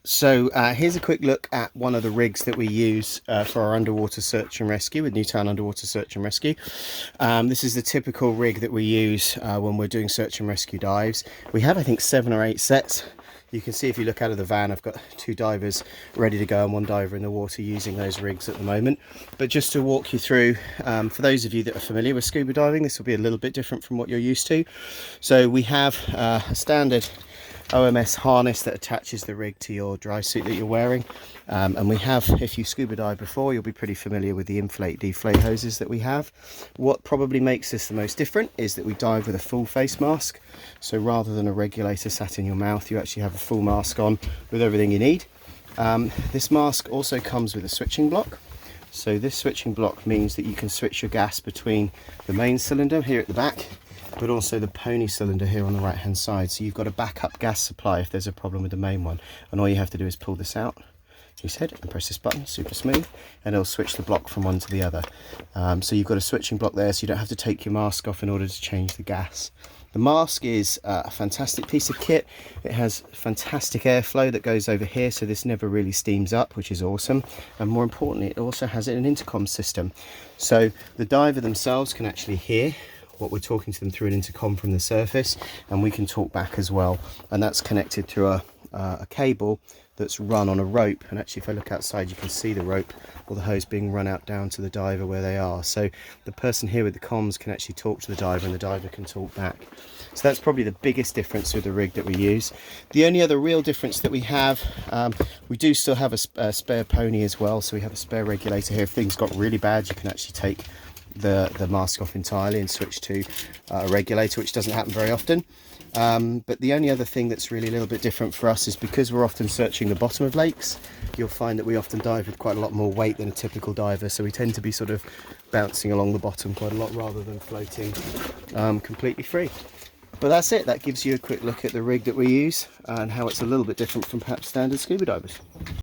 So here's a quick look at one of the rigs that we use for our underwater search and rescue with Newtown Underwater Search and Rescue. This is the typical rig that we use when we're doing search and rescue dives. We have, I think, 7 or 8 sets. You can see if you look out of the van, I've got 2 divers ready to go and 1 diver in the water using those rigs at the moment. But just to walk you through, for those of you that are familiar with scuba diving, this will be a little bit different from what you're used to. So we have a standard OMS harness that attaches the rig to your dry suit that you're wearing, and we have, if you scuba dive before, you'll be pretty familiar with the inflate deflate hoses that we have. What probably makes this the most different is that we dive with a full face mask, so rather than a regulator sat in your mouth, you actually have a full mask on with everything you need. This mask also comes with a switching block. So this switching block means that you can switch your gas between the main cylinder here at the back, but also the pony cylinder here on the right hand side. So you've got a backup gas supply if there's a problem with the main one, and all you have to do is pull this out, you said, and press this button, super smooth, and it'll switch the block from one to the other. So you've got a switching block there, so you don't have to take your mask off in order to change the gas. The mask is a fantastic piece of kit. It has fantastic airflow that goes over here, so this never really steams up, which is awesome. And more importantly, it also has an intercom system, so the diver themselves can actually hear what we're talking to them through an intercom from the surface, and we can talk back as well, and that's connected through a cable that's run on a rope. And actually, if I look outside, you can see the rope or the hose being run out down to the diver where they are, so the person here with the comms can actually talk to the diver and the diver can talk back. So that's probably the biggest difference with the rig that we use. The only other real difference that we have, we do still have a spare pony as well, so we have a spare regulator here. If things got really bad, you can actually take the mask off entirely and switch to a regulator, which doesn't happen very often. But the only other thing that's really a little bit different for us is because we're often searching the bottom of lakes, you'll find that we often dive with quite a lot more weight than a typical diver, so we tend to be sort of bouncing along the bottom quite a lot rather than floating completely free. But that's it. That gives you a quick look at the rig that we use and how it's a little bit different from perhaps standard scuba divers.